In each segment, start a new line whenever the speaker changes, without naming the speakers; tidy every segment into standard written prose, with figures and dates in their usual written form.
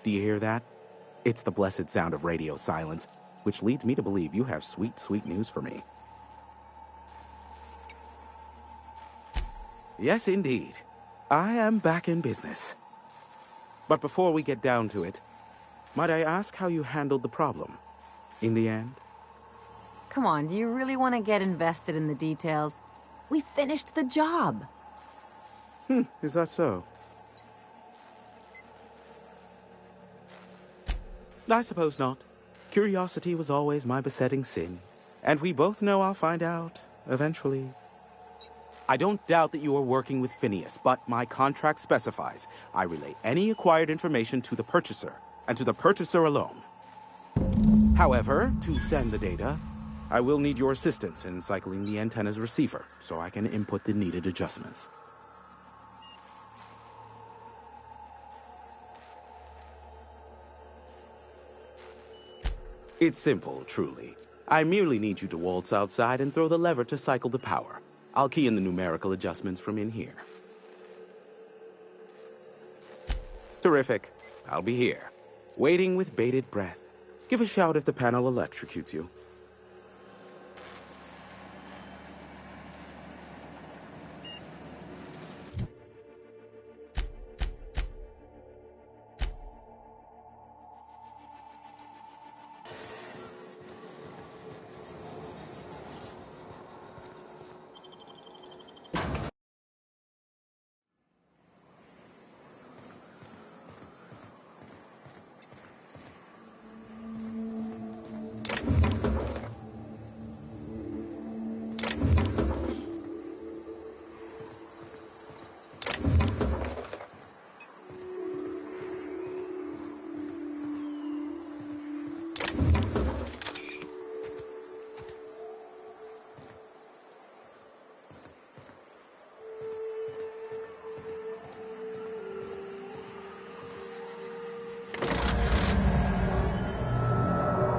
Do you hear that? It's the blessed sound of radio silence, which leads me to believe you have sweet, sweet news for me. Yes, indeed. I am back in business. But before we get down to it, might I ask how you handled the problem? In the end?
Come on, do you really want to get invested in the details? We finished the job.
Is that so? I suppose not. Curiosity was always my besetting sin, and we both know I'll find out, eventually. I don't doubt that you are working with Phineas, but my contract specifies I relay any acquired information to the purchaser, and to the purchaser alone. However, to send the data, I will need your assistance in cycling the antenna's receiver, so I can input the needed adjustments. It's simple, truly. I merely need you to waltz outside and throw the lever to cycle the power. I'll key in the numerical adjustments from in here. Terrific. I'll be here, waiting with bated breath. Give a shout if the panel electrocutes you.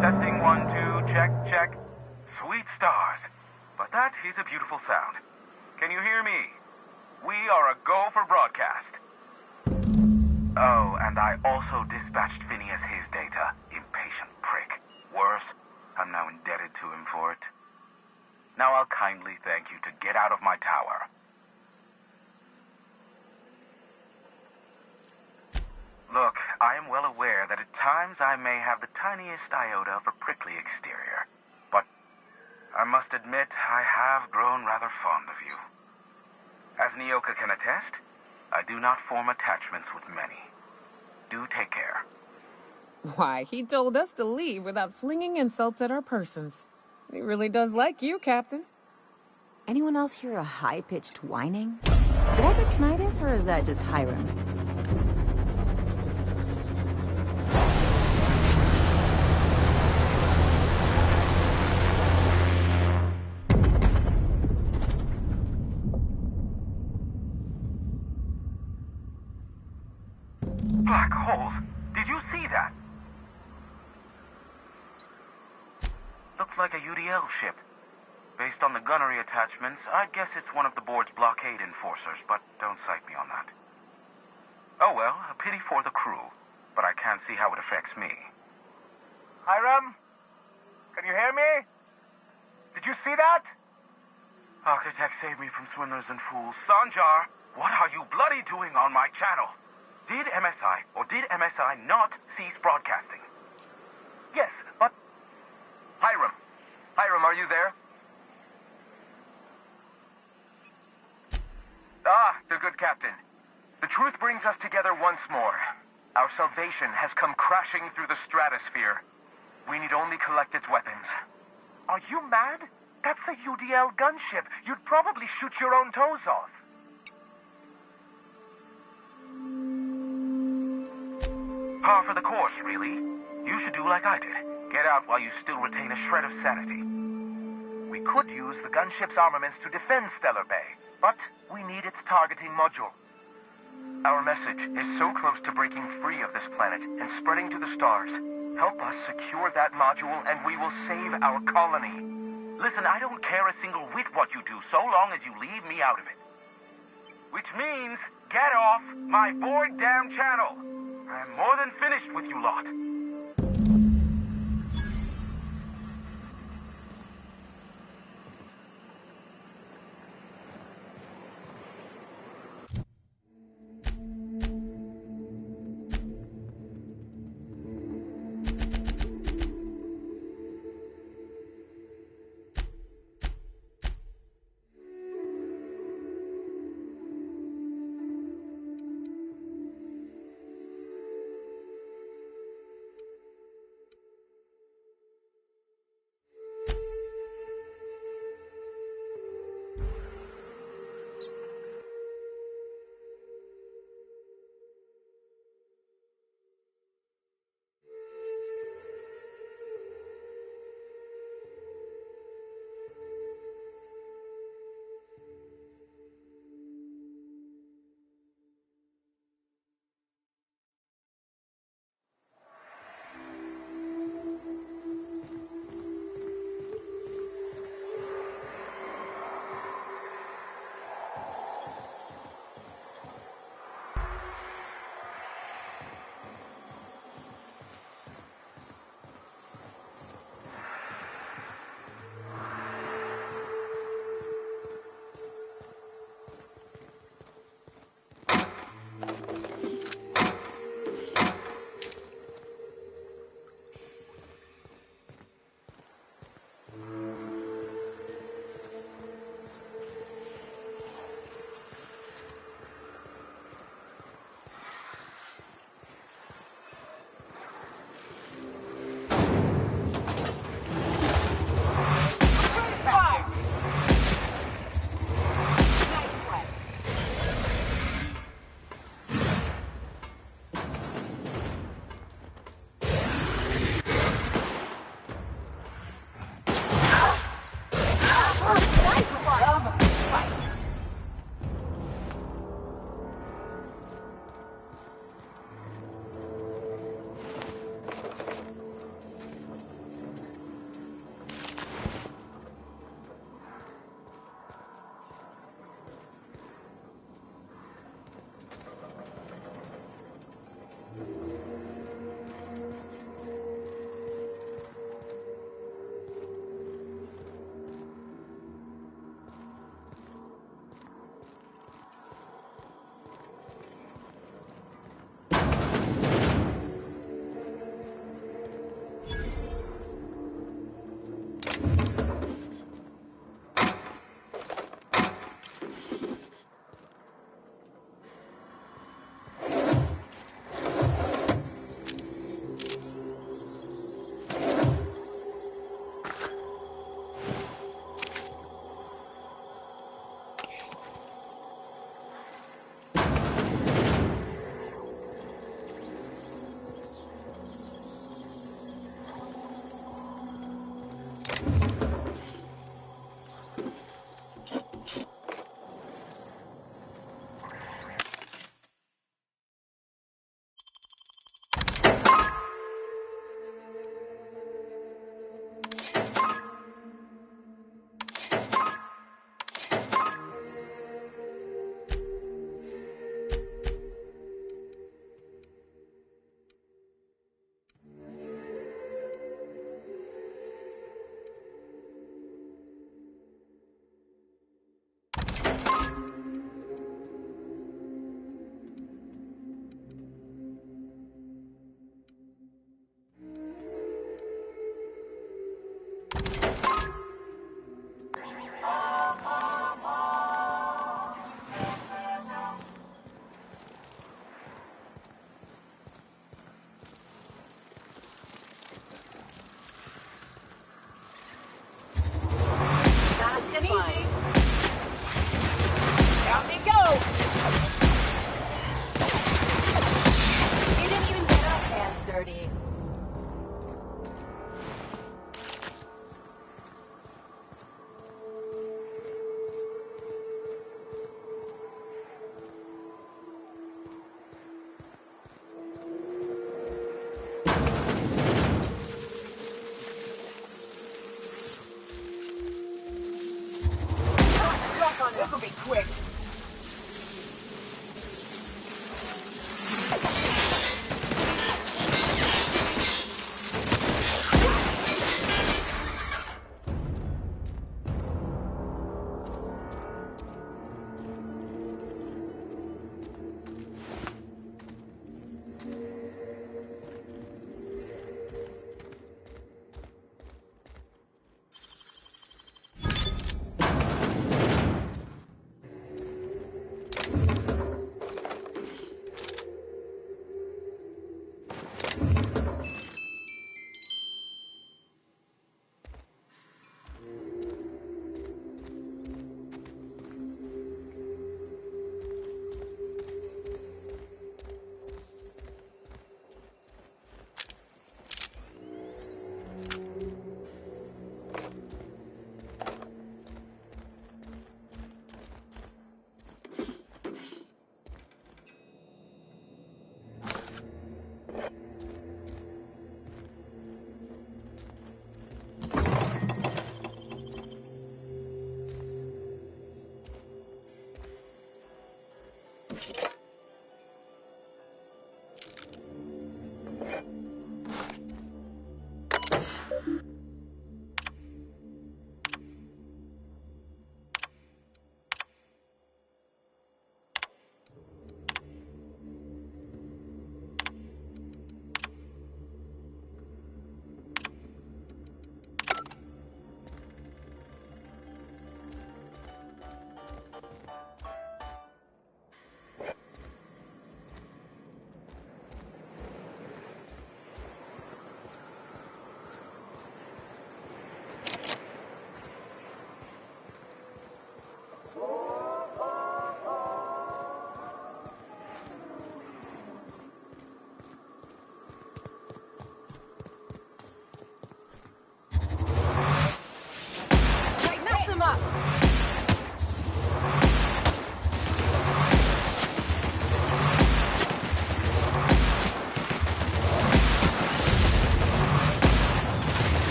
Testing 1, 2, check, check. Sweet stars. But that is a beautiful sound. Can you hear me? We are a go for broadcast. Oh, and I also dispatched Phineas his data. Impatient prick. Worse, I'm now indebted to him for it. Now I'll kindly thank you to get out of my tower. Look, I am well aware that at times I may have the tiniest iota of a prickly exterior, but I must admit I have grown rather fond of you. As Nyoka can attest, I do not form attachments with many. Do take care.
Why, he told us to leave without flinging insults at our persons. He really does like you, Captain.
Anyone else hear a high-pitched whining? Did I get tinnitus, or is that just Hiram?
Black holes! Did you see that? Looked like a UDL ship. Based on the gunnery attachments, I'd guess it's one of the board's blockade enforcers, but don't cite me on that. Oh well, a pity for the crew, but I can't see how it affects me. Hiram? Can you hear me? Did you see that? Architect saved me from swindlers and fools. Sanjar, what are you bloody doing on my channel? Did MSI or did MSI not cease broadcasting? Yes, but... Hiram, are you there? Ah, the good captain. The truth brings us together once more. Our salvation has come crashing through the stratosphere. We need only collect its weapons. Are you mad? That's a UDL gunship. You'd probably shoot your own toes off. Par for the course, really. You should do like I did. Get out while you still retain a shred of sanity. We could use the gunship's armaments to defend Stellar Bay, but we need its targeting module. Our message is so close to breaking free of this planet and spreading to the stars. Help us secure that module and we will save our colony. Listen, I don't care a single whit what you do, so long as you leave me out of it. Which means, get off my void damn channel! I am more than finished with you lot.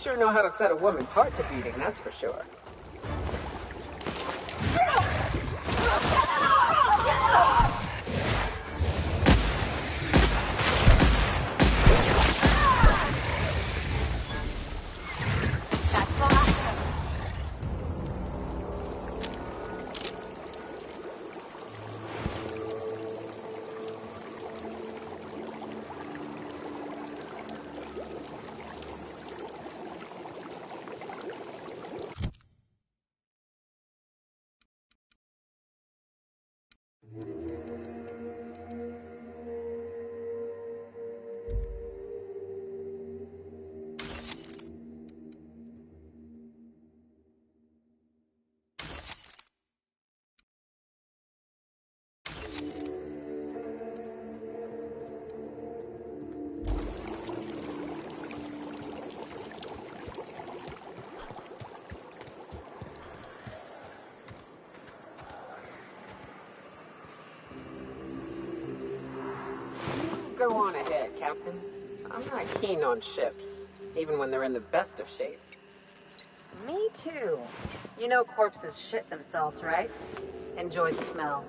sure know how to set a woman's heart to beating, that's for sure. Go on ahead, Captain. I'm not keen on ships, even when they're in the best of shape.
Me too. You know corpses shit themselves, right? Enjoy the smell.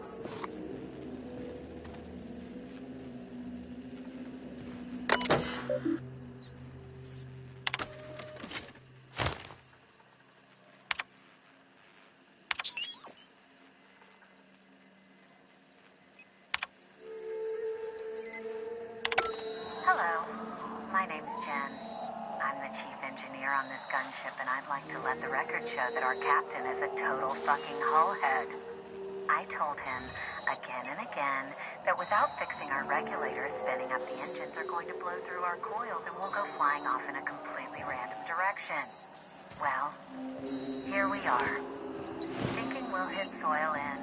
Hello, my name's Jen. I'm the chief engineer on this gunship, and I'd like to let the record show that our captain is a total fucking hullhead. I told him again and again that without fixing our regulators, spinning up the engines are going to blow through our coils and we'll go flying off in a completely random direction. Well, here we are. Thinking we'll hit soil in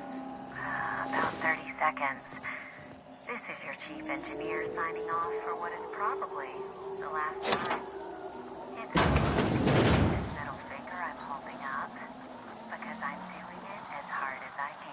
about 30 seconds. This is your chief engineer signing off for what is probably the last time. It's this middle finger I'm holding up because I'm doing it as hard as I can.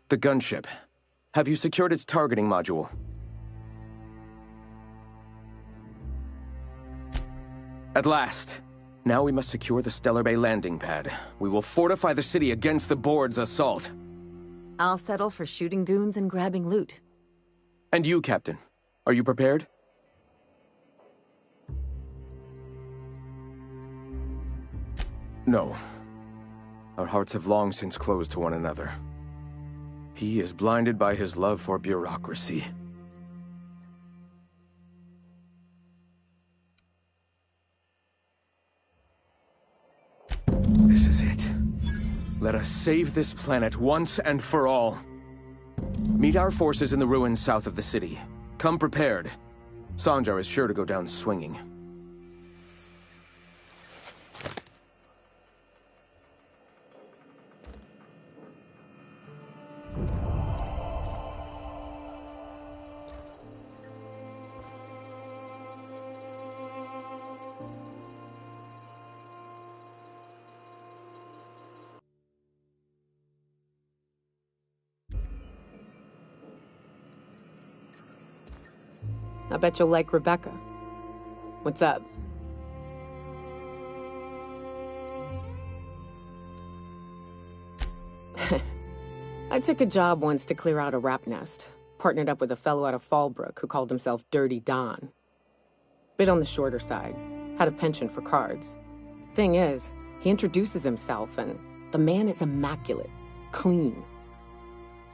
The gunship. Have you secured its targeting module? At last. Now we must secure the Stellar Bay landing pad. We will fortify the city against the board's assault.
I'll settle for shooting goons and grabbing loot.
And you, Captain. Are you prepared? No. Our hearts have long since closed to one another. He is blinded by his love for bureaucracy. This is it. Let us save this planet once and for all. Meet our forces in the ruins south of the city. Come prepared. Sanjar is sure to go down swinging.
I bet you'll like Rebecca. What's up? I took a job once to clear out a rap nest. Partnered up with a fellow out of Fallbrook who called himself Dirty Don. Bit on the shorter side. Had a penchant for cards. Thing is, he introduces himself and the man is immaculate. Clean.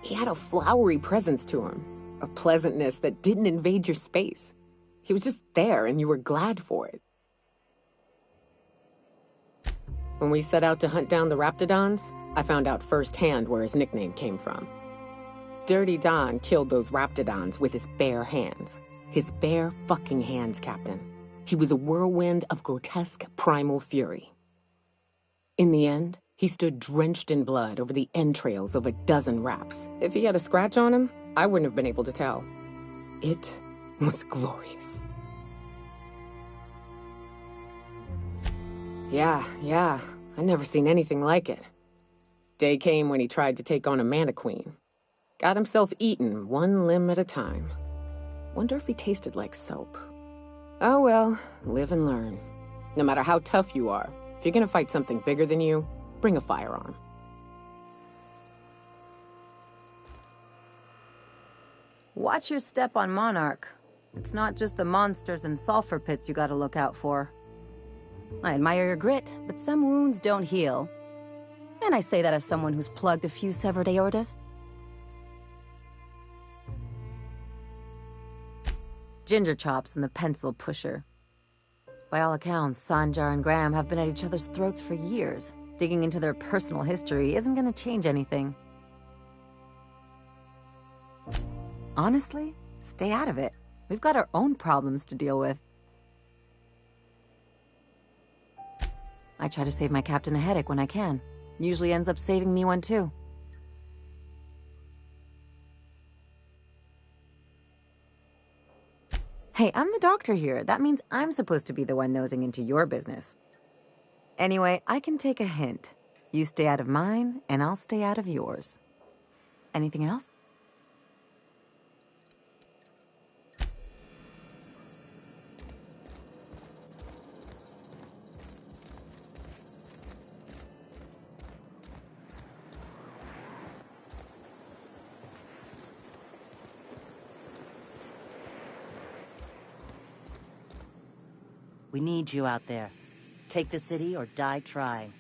He had a flowery presence to him. A pleasantness that didn't invade your space. He was just there and you were glad for it. When we set out to hunt down the Raptidons, I found out firsthand where his nickname came from. Dirty Don killed those Raptidons with his bare hands. His bare fucking hands, Captain. He was a whirlwind of grotesque primal fury. In the end, he stood drenched in blood over the entrails of a dozen raps. If he had a scratch on him, I wouldn't have been able to tell. It was glorious. Yeah, I never seen anything like it. Day came when he tried to take on a mana queen. Got himself eaten one limb at a time. Wonder if he tasted like soap. Oh well, live and learn. No matter how tough you are, if you're gonna fight something bigger than you, bring a firearm.
Watch your step on Monarch. It's not just the monsters and sulfur pits you gotta look out for. I admire your grit, but some wounds don't heal. And I say that as someone who's plugged a few severed aortas. Ginger Chops and the Pencil Pusher. By all accounts, Sanjar and Graham have been at each other's throats for years. Digging into their personal history isn't gonna change anything. Honestly, stay out of it. We've got our own problems to deal with. I try to save my captain a headache when I can. Usually ends up saving me one too. Hey, I'm the doctor here. That means I'm supposed to be the one nosing into your business. Anyway, I can take a hint. You stay out of mine, and I'll stay out of yours. Anything else?
We need you out there. Take the city or die trying.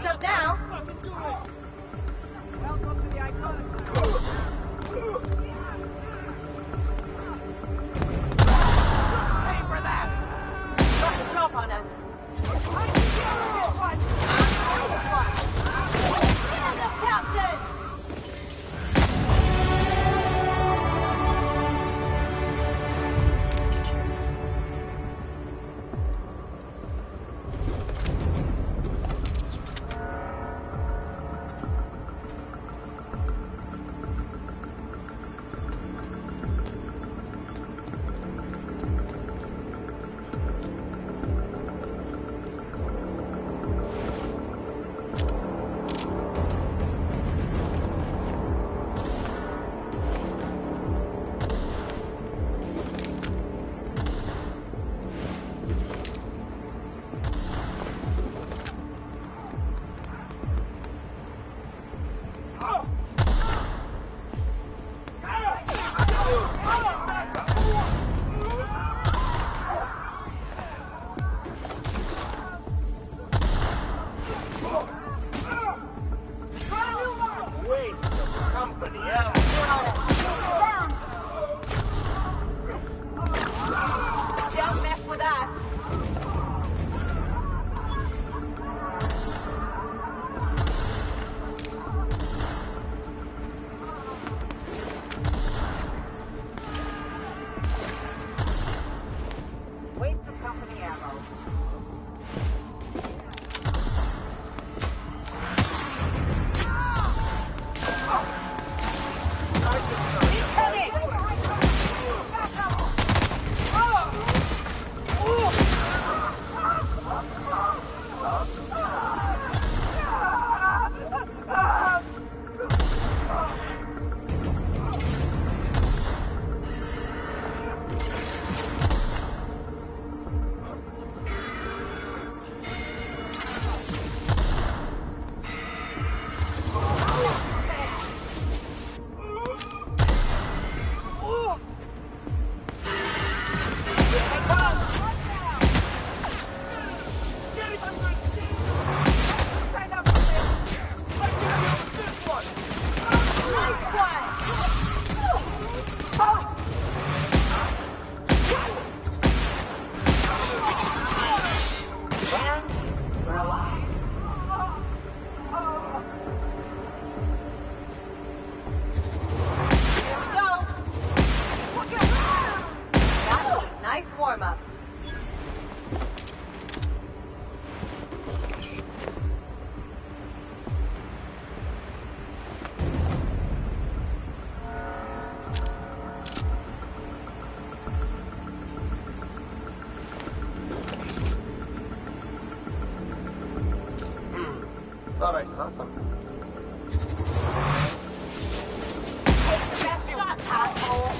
Hands up now!
Welcome to the iconic. Pay for that!
Got the drop on us. Hands up, Captain! Don't mess with us. Waste of company ammo. Nice warm-up.
Thought I saw something.
Take the best shot, asshole.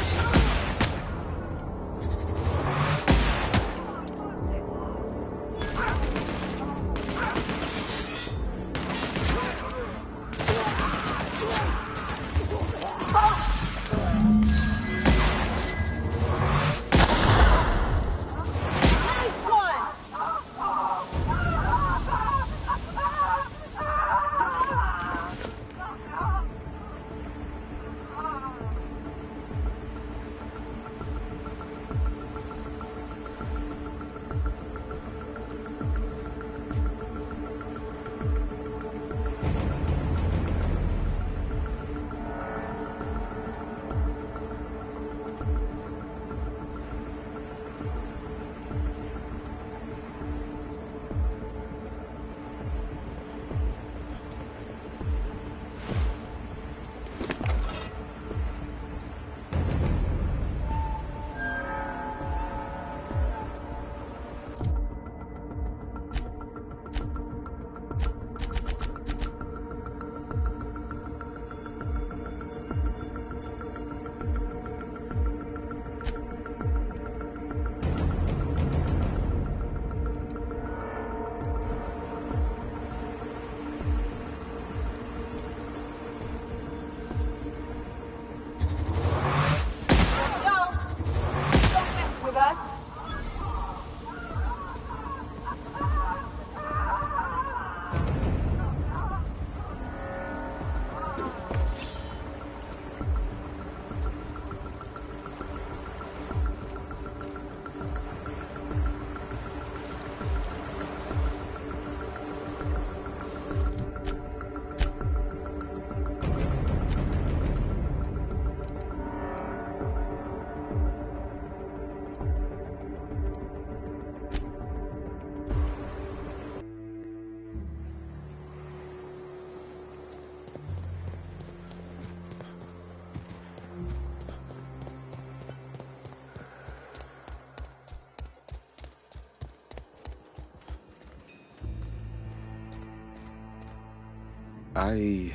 I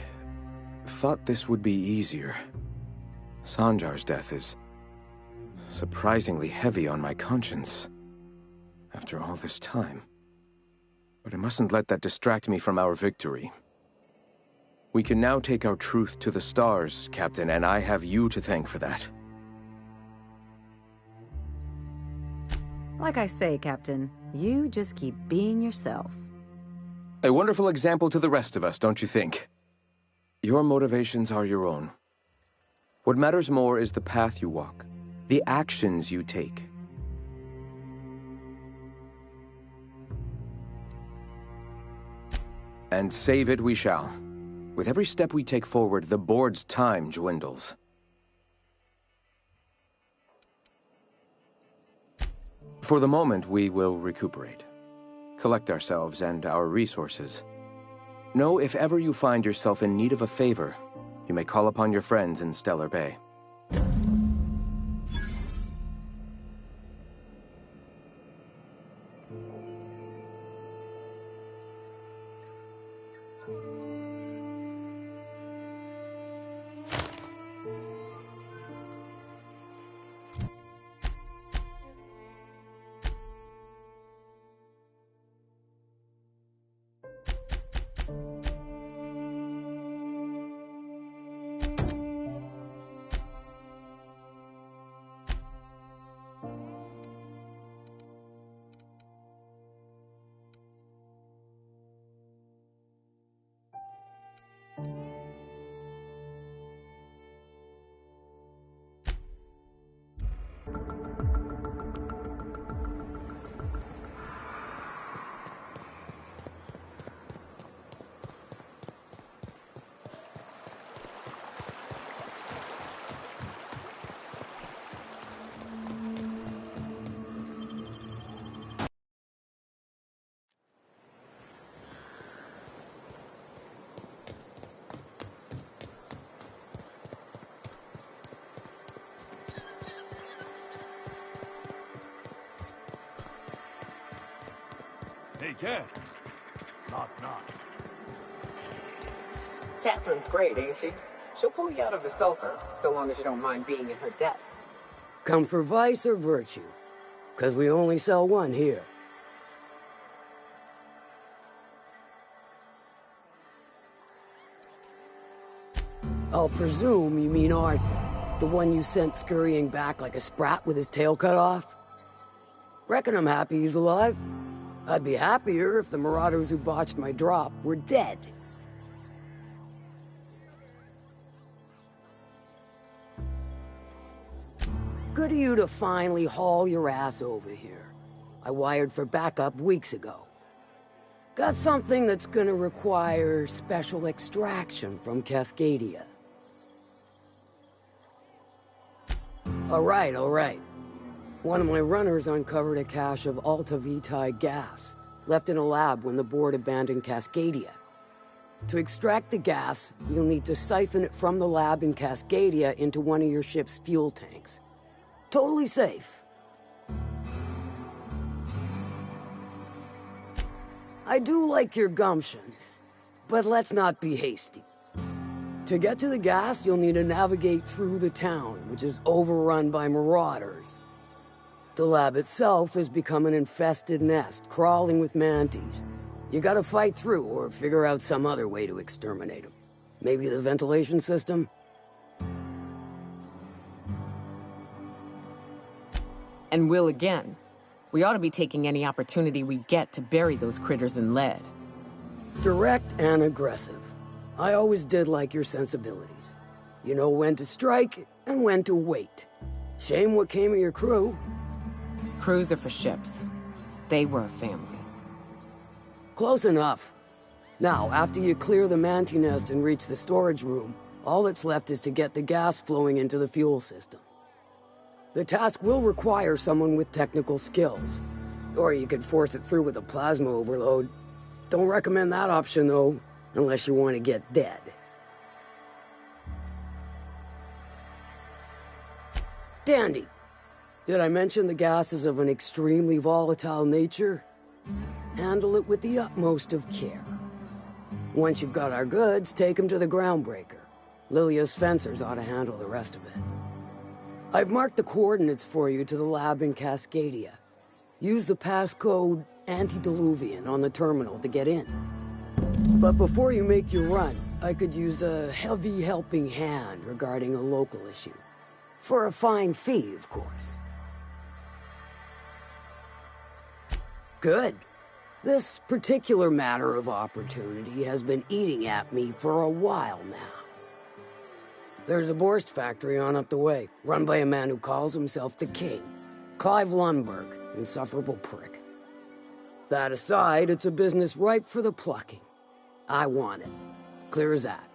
thought this would be easier. Sanjar's death is surprisingly heavy on my conscience after all this time. But I mustn't let that distract me from our victory. We can now take our truth to the stars, Captain, and I have you to thank for that.
Like I say, Captain, you just keep being yourself.
A wonderful example to the rest of us, don't you think? Your motivations are your own. What matters more is the path you walk, the actions you take. And save it we shall. With every step we take forward, the board's time dwindles. For the moment, we will recuperate. Collect ourselves and our resources. Know if ever you find yourself in need of a favor, you may call upon your friends in Stellar Bay.
Hey, Cass. Knock, knock.
Catherine's great, ain't she? She'll pull you out of the sulfur, so long as you don't mind being in her debt.
Come for vice or virtue? 'Cause we only sell one here. I'll presume you mean Arthur, the one you sent scurrying back like a sprat with his tail cut off? Reckon I'm happy he's alive. I'd be happier if the marauders who botched my drop were dead. Good of you to finally haul your ass over here. I wired for backup weeks ago. Got something that's gonna require special extraction from Cascadia. All right. One of my runners uncovered a cache of Alta Vitae gas, left in a lab when the board abandoned Cascadia. To extract the gas, you'll need to siphon it from the lab in Cascadia into one of your ship's fuel tanks. Totally safe. I do like your gumption, but let's not be hasty. To get to the gas, you'll need to navigate through the town, which is overrun by marauders. The lab itself has become an infested nest, crawling with mantis. You gotta fight through or figure out some other way to exterminate them. Maybe the ventilation system?
And will again. We ought to be taking any opportunity we get to bury those critters in lead.
Direct and aggressive. I always did like your sensibilities. You know when to strike and when to wait. Shame what came of your crew.
Crews are for ships. They were a family.
Close enough. Now, after you clear the manti nest and reach the storage room, all that's left is to get the gas flowing into the fuel system. The task will require someone with technical skills. Or you could force it through with a plasma overload. Don't recommend that option, though, unless you want to get dead. Dandy. Did I mention the gas is of an extremely volatile nature? Handle it with the utmost of care. Once you've got our goods, take them to the groundbreaker. Lilia's fencers ought to handle the rest of it. I've marked the coordinates for you to the lab in Cascadia. Use the passcode Antediluvian on the terminal to get in. But before you make your run, I could use a heavy helping hand regarding a local issue. For a fine fee, of course. Good. This particular matter of opportunity has been eating at me for a while now. There's a Borst factory on up the way, run by a man who calls himself the King. Clive Lundberg, insufferable prick. That aside, it's a business ripe for the plucking. I want it. Clear as that.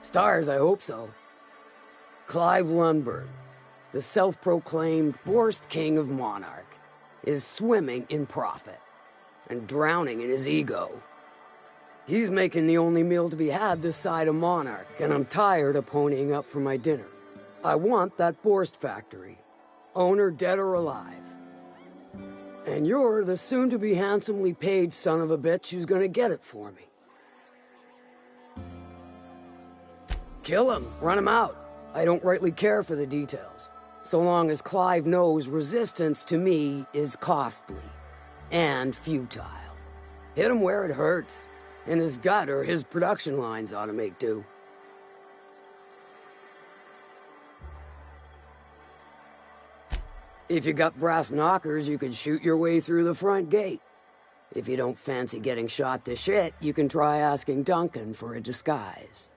Stars, I hope so. Clive Lundberg, the self-proclaimed Borst King of Monarch, is swimming in profit and drowning in his ego. He's making the only meal to be had this side of Monarch, and I'm tired of ponying up for my dinner. I want that Borst factory, owner dead or alive. And you're the soon-to-be handsomely paid son of a bitch who's gonna get it for me. Kill him, run him out. I don't rightly care for the details, so long as Clive knows resistance to me is costly and futile. Hit him where it hurts, and his gut or his production lines ought to make do. If you got brass knockers, you can shoot your way through the front gate. If you don't fancy getting shot to shit, you can try asking Duncan for a disguise.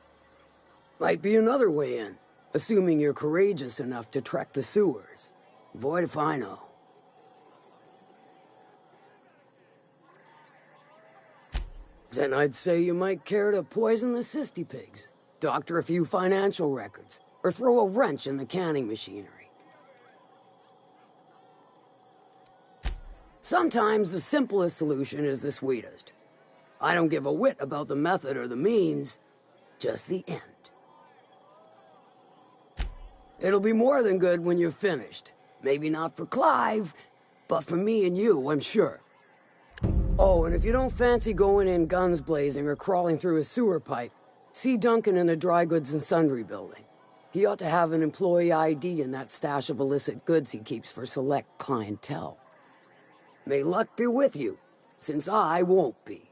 Might be another way in, assuming you're courageous enough to trek the sewers. Void if I know. Then I'd say you might care to poison the cysty pigs, doctor a few financial records, or throw a wrench in the canning machinery. Sometimes the simplest solution is the sweetest. I don't give a whit about the method or the means, just the end. It'll be more than good when you're finished. Maybe not for Clive, but for me and you, I'm sure. Oh, and if you don't fancy going in guns blazing or crawling through a sewer pipe, see Duncan in the dry goods and sundry building. He ought to have an employee ID in that stash of illicit goods he keeps for select clientele. May luck be with you, since I won't be.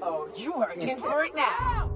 Oh, you are against right now.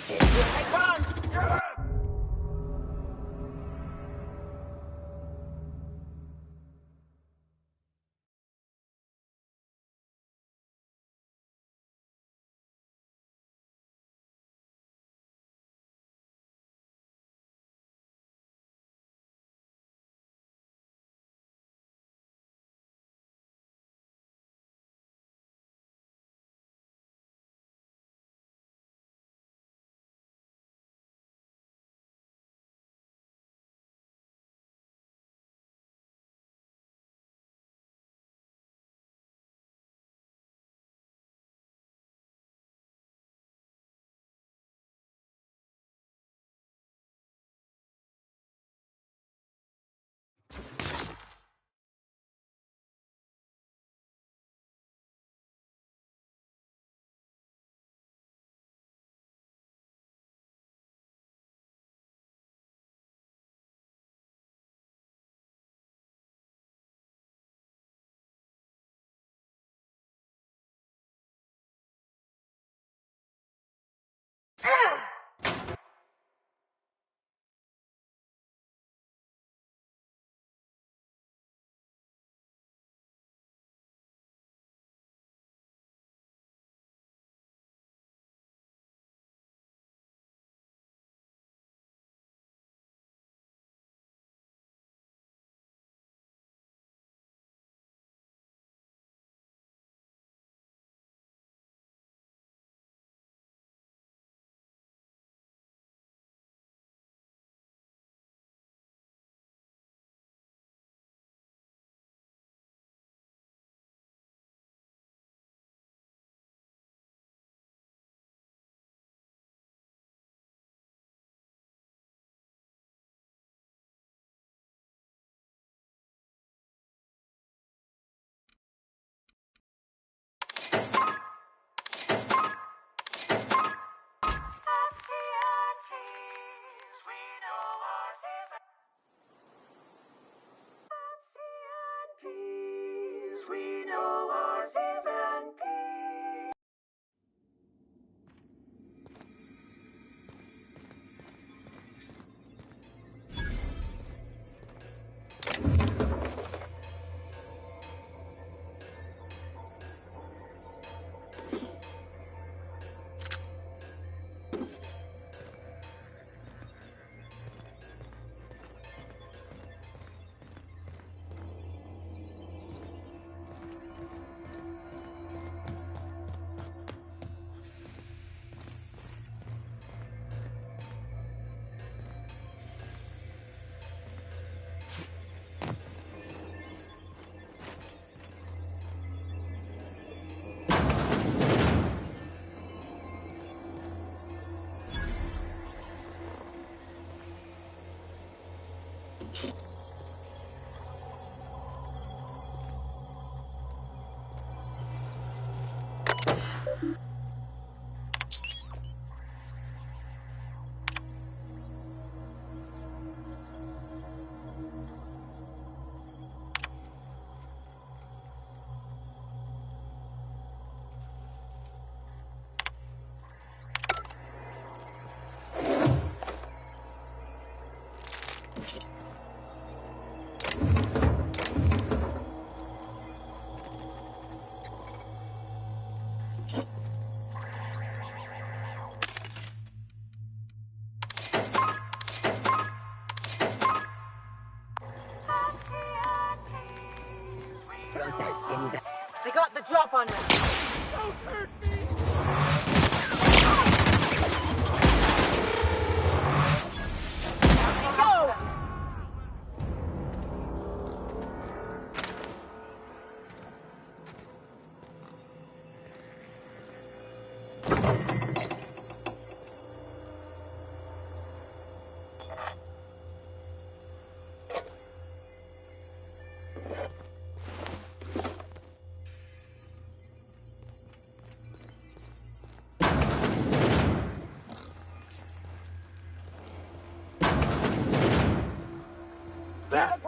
Here they come! They got the drop on us. Go!
That.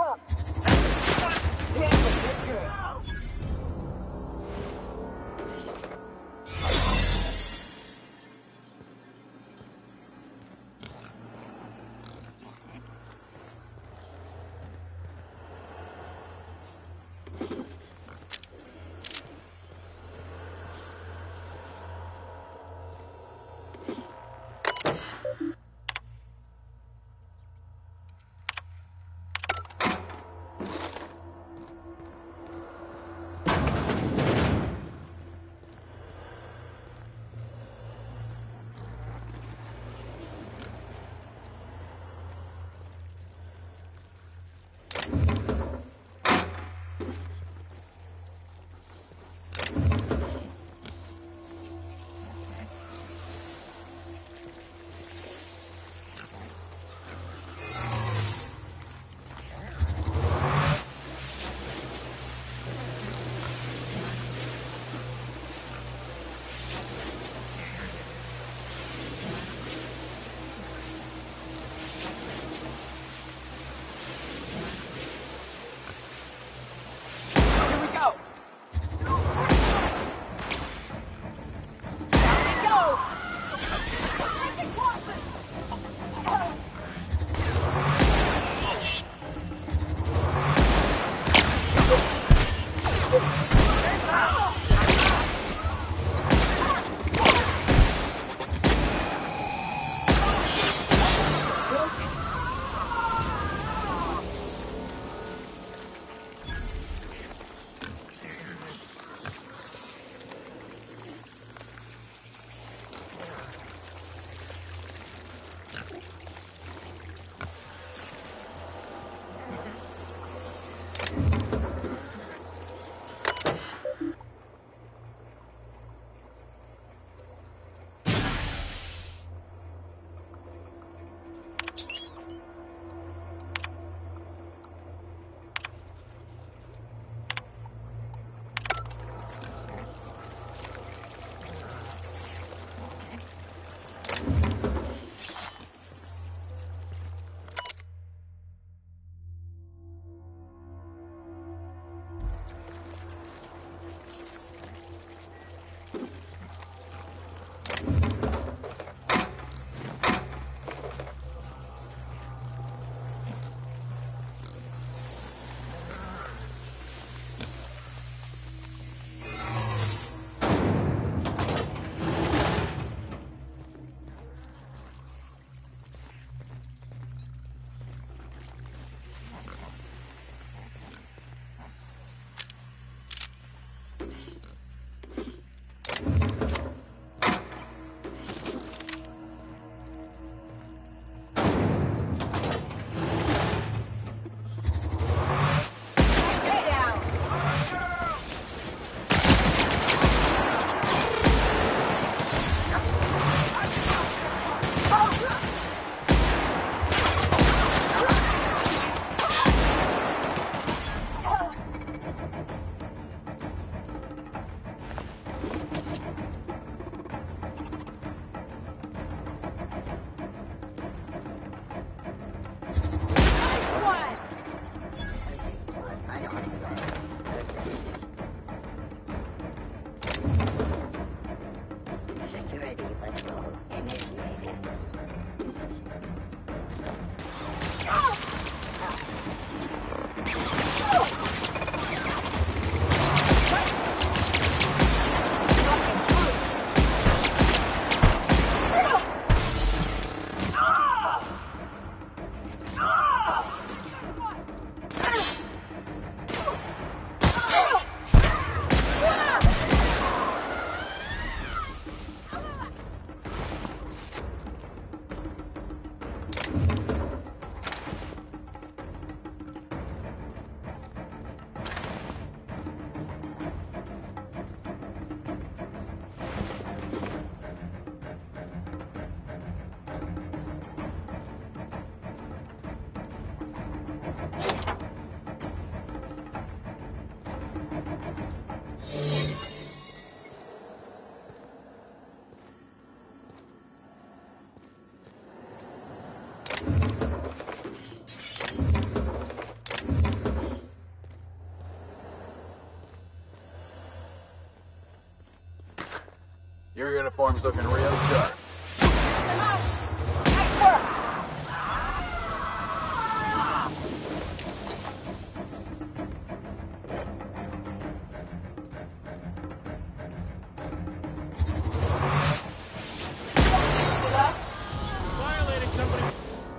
Your uniform's looking real sharp.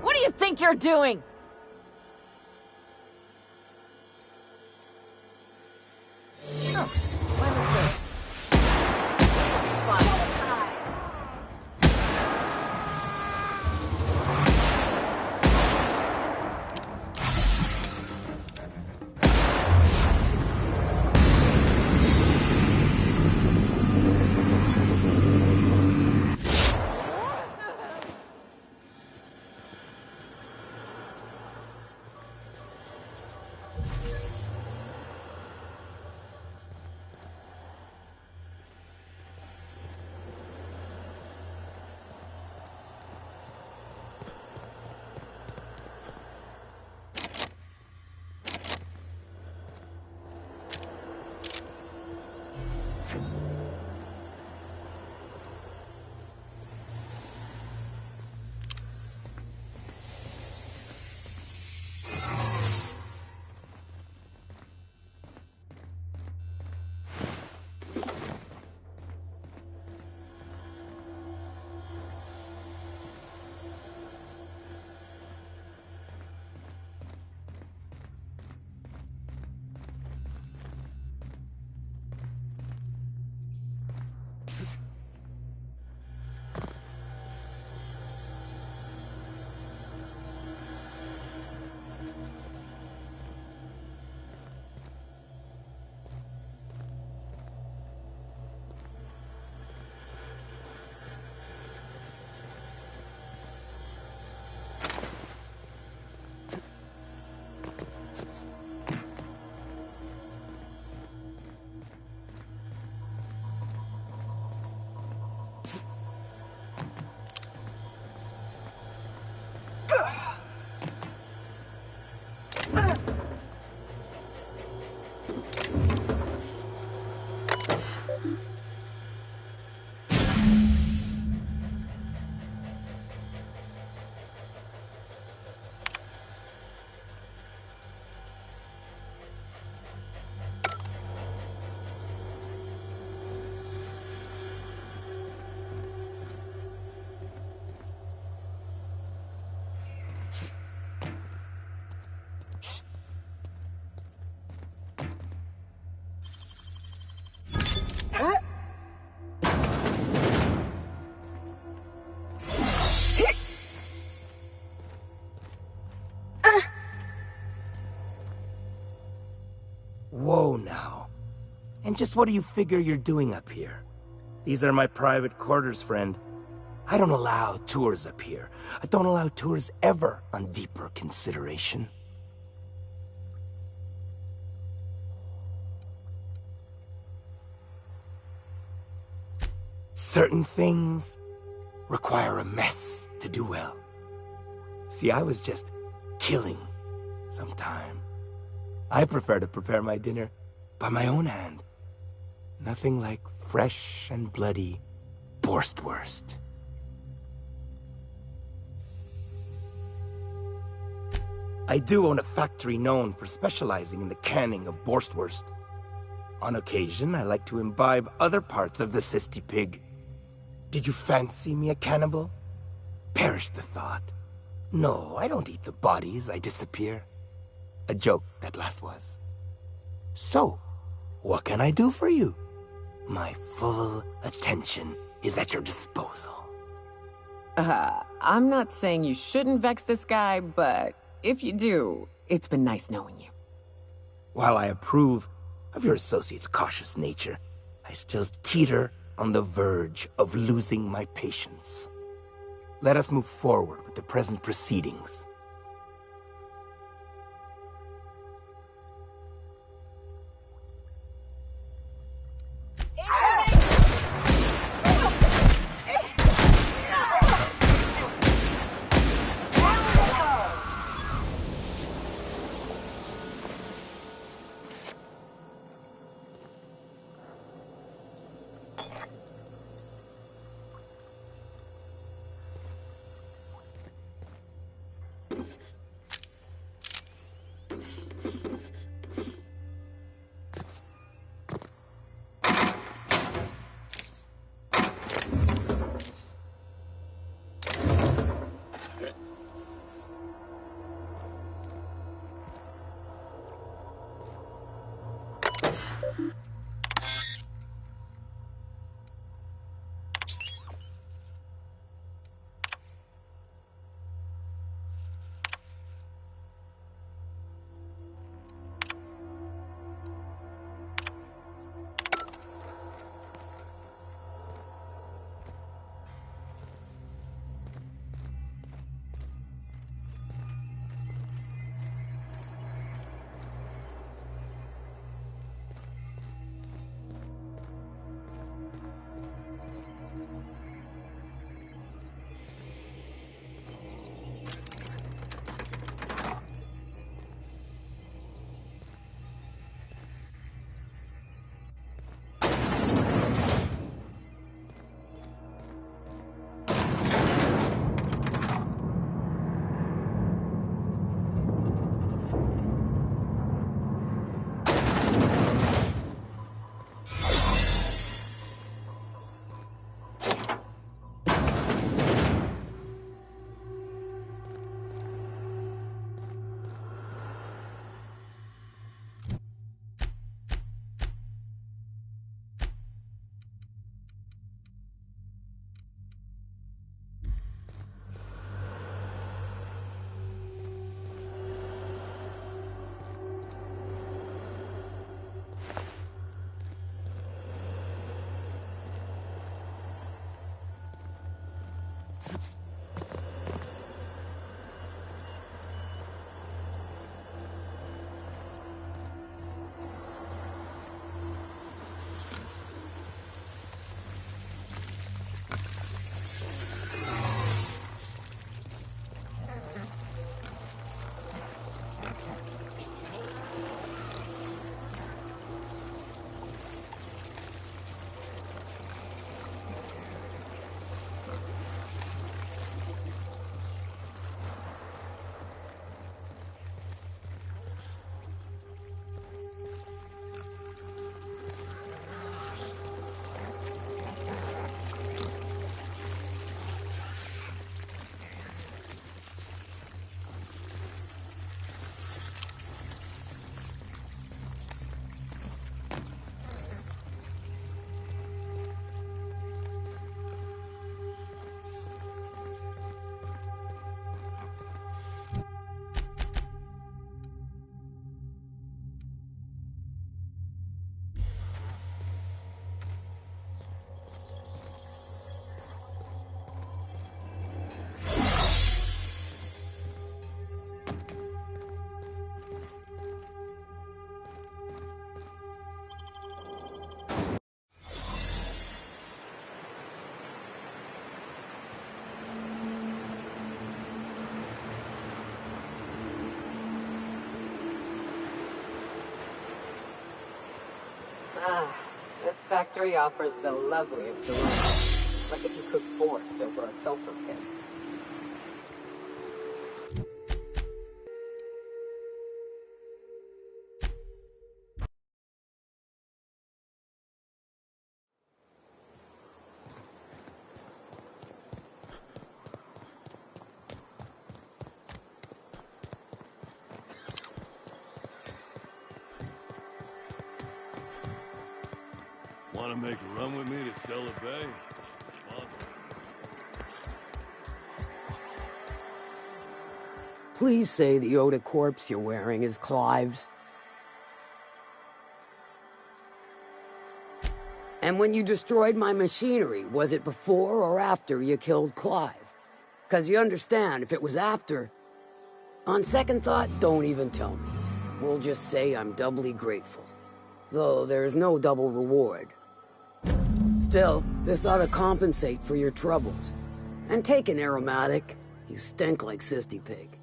What do you think you're doing? Oh, my mistake.
Whoa now. And just what do you figure you're doing up here? These are my private quarters, friend. I don't allow tours up here. I don't allow tours ever on deeper consideration. Certain things require a mess to do well. See, I was just killing some time. I prefer to prepare my dinner by my own hand. Nothing like fresh and bloody Borstwurst. I do own a factory known for specializing in the canning of Borstwurst. On occasion, I like to imbibe other parts of the cysty pig. Did you fancy me a cannibal? Perish the thought. No, I don't eat the bodies, I disappear. A joke, that last was. So, what can I do for you? My full attention is at your disposal.
I'm not saying you shouldn't vex this guy, but if you do, it's been nice knowing you.
While I approve of your associate's cautious nature, I still teeter on the verge of losing my patience. Let us move forward with the present proceedings.
Ah, this factory offers the loveliest aroma. Like if you cook forest over a sulfur pit.
Want to make a run with me to Stella Bay? Awesome.
Please say the Oda corpse you're wearing is Clive's. And when you destroyed my machinery, was it before or after you killed Clive? 'Cause you understand, if it was after... On second thought, don't even tell me. We'll just say I'm doubly grateful. Though there's no double reward. Still, this ought to compensate for your troubles. And take an aromatic. You stink like Sisty Pig.